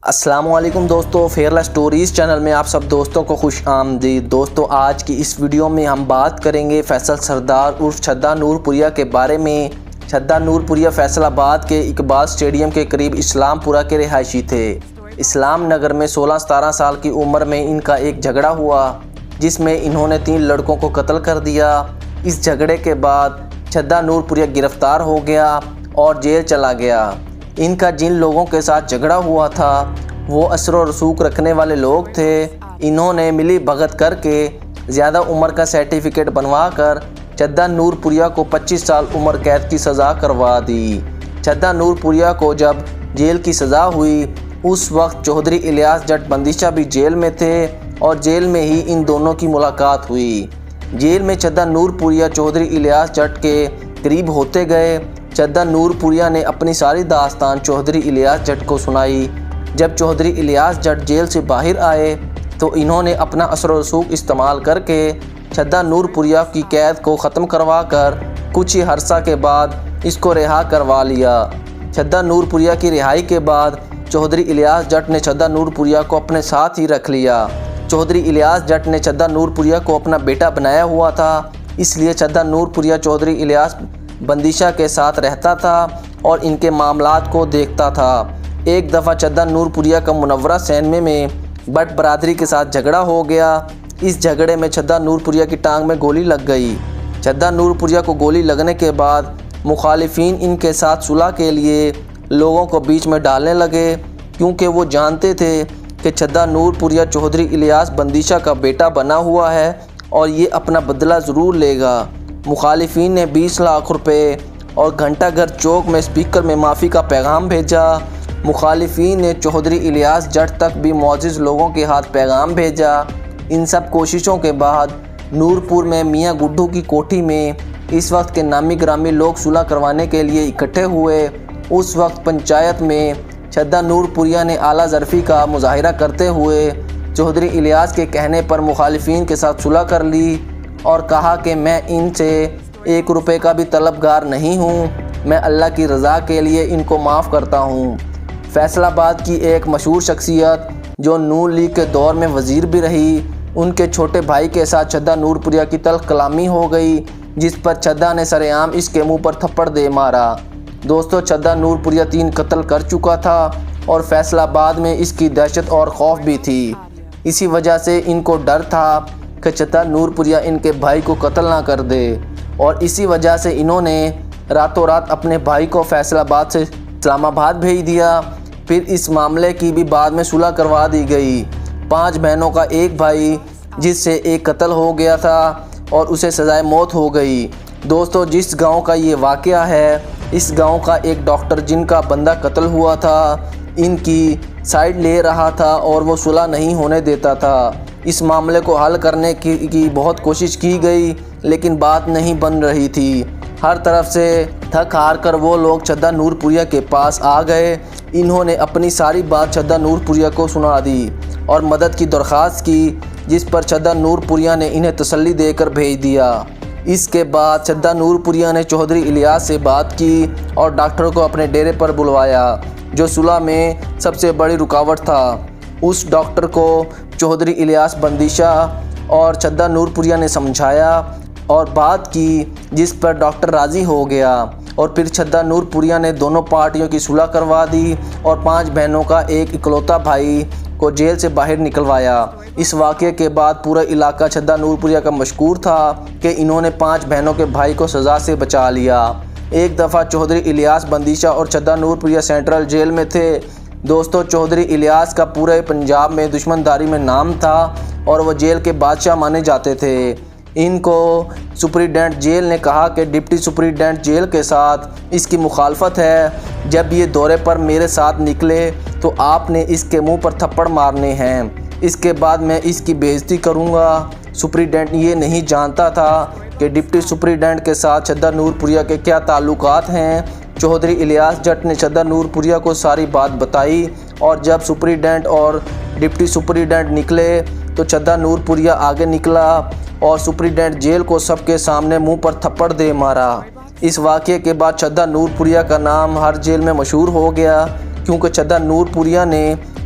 السلام علیکم دوستو، فیئرلیس سٹوریز چینل میں آپ سب دوستوں کو خوش آمدید۔ دوستو آج کی اس ویڈیو میں ہم بات کریں گے فیصل سردار عرف چھدا نور پوریا کے بارے میں۔ چھدا نور پوریا فیصل آباد کے اقبال اسٹیڈیم کے قریب اسلام پورہ کے رہائشی تھے۔ اسلام نگر میں 16-17 سال کی عمر میں ان کا ایک جھگڑا ہوا جس میں انہوں نے 3 لڑکوں کو قتل کر دیا۔ اس جھگڑے کے بعد چھدا نور پوریا گرفتار ہو گیا اور جیل چلا گیا۔ ان کا جن لوگوں کے ساتھ جھگڑا ہوا تھا وہ اثر و رسوخ رکھنے والے لوگ تھے۔ انہوں نے ملی بھگت کر کے زیادہ عمر کا سرٹیفکیٹ بنوا کر چھدا نور پوریا کو 25 سال عمر قید کی سزا کروا دی۔ چھدا نور پوریا کو جب جیل کی سزا ہوئی اس وقت چودھری الیاس جٹ بندیشہ بھی جیل میں تھے اور جیل میں ہی ان دونوں کی ملاقات ہوئی۔ جیل میں چھدا نور پوریا چودھری الیاس جٹ کے قریب ہوتے گئے۔ چھدا نور پوریا نے اپنی ساری داستان چودھری الیاس جٹ کو سنائی۔ جب چودھری الیاس جٹ جیل سے باہر آئے تو انہوں نے اپنا اثر و رسوخ استعمال کر کے چھدا نور پوریا کی قید کو ختم کروا کر کچھ ہی عرصہ کے بعد اس کو رہا کروا لیا۔ چھدا نور پوریا کی رہائی کے بعد چودھری الیاس جٹ نے چھدا نور پوریا کو اپنے ساتھ ہی رکھ لیا۔ چودھری الیاس جٹ نے چھدا نور پوریا کو اپنا بیٹا بنایا ہوا تھا، اس لیے چھدا نور پوریا چودھری الیاس بندیشہ کے ساتھ رہتا تھا اور ان کے معاملات کو دیکھتا تھا۔ ایک دفعہ چھدا نور پوریا کا منورہ سینمے میں بٹ برادری کے ساتھ جھگڑا ہو گیا۔ اس جھگڑے میں چھدا نور پوریا کی ٹانگ میں گولی لگ گئی۔ چھدا نور پوریا کو گولی لگنے کے بعد مخالفین ان کے ساتھ صلح کے لیے لوگوں کو بیچ میں ڈالنے لگے، کیونکہ وہ جانتے تھے کہ چھدا نور پوریا چودھری الیاس بندیشہ کا بیٹا بنا ہوا ہے اور یہ اپنا بدلہ ضرور لے گا۔ مخالفین نے 20 لاکھ روپے اور گھنٹہ گھر چوک میں اسپیکر میں معافی کا پیغام بھیجا۔ مخالفین نے چودھری الیاس جٹ تک بھی معزز لوگوں کے ہاتھ پیغام بھیجا۔ ان سب کوششوں کے بعد نورپور میں میاں گڈو کی کوٹھی میں اس وقت کے نامی گرامی لوگ صلح کروانے کے لیے اکٹھے ہوئے۔ اس وقت پنچایت میں چھدا نور پوریا نے اعلیٰ ظرفی کا مظاہرہ کرتے ہوئے چودھری الیاس کے کہنے پر مخالفین کے ساتھ صلح کر لی اور کہا کہ میں ان سے 1 روپے کا بھی طلبگار نہیں ہوں، میں اللہ کی رضا کے لیے ان کو معاف کرتا ہوں۔ فیصل آباد کی ایک مشہور شخصیت جو نون لیگ کے دور میں وزیر بھی رہی، ان کے چھوٹے بھائی کے ساتھ چھدا نور پوریا کی تلخ کلامی ہو گئی جس پر چھدا نے سر عام اس کے منہ پر تھپڑ دے مارا۔ دوستو چھدا نور پوریا 3 قتل کر چکا تھا اور فیصل آباد میں اس کی دہشت اور خوف بھی تھی۔ اسی وجہ سے ان کو ڈر تھا کہ چھدا نور پوریا ان کے بھائی کو قتل نہ کر دے، اور اسی وجہ سے انہوں نے راتوں رات اپنے بھائی کو فیصل آباد سے اسلام آباد بھیج دیا۔ پھر اس معاملے کی بھی بعد میں صلح کروا دی گئی۔ 5 بہنوں کا ایک بھائی جس سے ایک قتل ہو گیا تھا اور اسے سزائے موت ہو گئی۔ دوستو جس گاؤں کا یہ واقعہ ہے، اس گاؤں کا ایک ڈاکٹر جن کا بندہ قتل ہوا تھا ان کی سائیڈ لے رہا تھا اور وہ صلح نہیں ہونے دیتا تھا۔ اس معاملے کو حل کرنے کی بہت کوشش کی گئی لیکن بات نہیں بن رہی تھی۔ ہر طرف سے تھک ہار کر وہ لوگ چھدا نور پوریا کے پاس آ گئے۔ انہوں نے اپنی ساری بات چھدا نور پوریا کو سنا دی اور مدد کی درخواست کی، جس پر چھدا نور پوریا نے انہیں تسلی دے کر بھیج دیا۔ اس کے بعد چھدا نور پوریا نے چودھری الیاس سے بات کی اور ڈاکٹر کو اپنے ڈیرے پر بلوایا جو صلح میں سب سے بڑی رکاوٹ تھا۔ اس ڈاکٹر کو چودھری الیاس بندیشہ اور چھدا نور پوریا نے سمجھایا اور بات کی جس پر ڈاکٹر راضی ہو گیا، اور پھر چھدا نور پوریا نے دونوں پارٹیوں کی صلح کروا دی اور 5 بہنوں کا ایک اکلوتا بھائی کو جیل سے باہر نکلوایا۔ اس واقعے کے بعد پورا علاقہ چھدا نور پوریا کا مشکور تھا کہ انہوں نے 5 بہنوں کے بھائی کو سزا سے بچا لیا۔ ایک دفعہ چودھری الیاس بندیشہ اور چھدا نور پوریا سینٹرل جیل میں تھے۔ دوستو چودھری الیاس کا پورے پنجاب میں دشمن داری میں نام تھا اور وہ جیل کے بادشاہ مانے جاتے تھے۔ ان کو سپرنٹینڈنٹ جیل نے کہا کہ ڈپٹی سپرنٹینڈنٹ جیل کے ساتھ اس کی مخالفت ہے، جب یہ دورے پر میرے ساتھ نکلے تو آپ نے اس کے منہ پر تھپڑ مارنے ہیں، اس کے بعد میں اس کی بے عزتی کروں گا۔ سپرنٹینڈنٹ یہ نہیں جانتا تھا کہ ڈپٹی سپرنٹینڈنٹ کے ساتھ چھدا نور پوریا کے کیا تعلقات ہیں۔ چودھری الیاس جٹ نے چھدا نور پوریا کو ساری بات بتائی اور جب سپرنٹینڈنٹ اور ڈپٹی سپرنٹینڈنٹ نکلے تو چھدا نور پوریا آگے نکلا اور سپرنٹینڈنٹ جیل کو سب کے سامنے منہ پر تھپڑ دے مارا۔ اس واقعے کے بعد چھدا نور پوریا کا نام ہر جیل میں مشہور ہو گیا، کیونکہ چھدا نور پوریا نے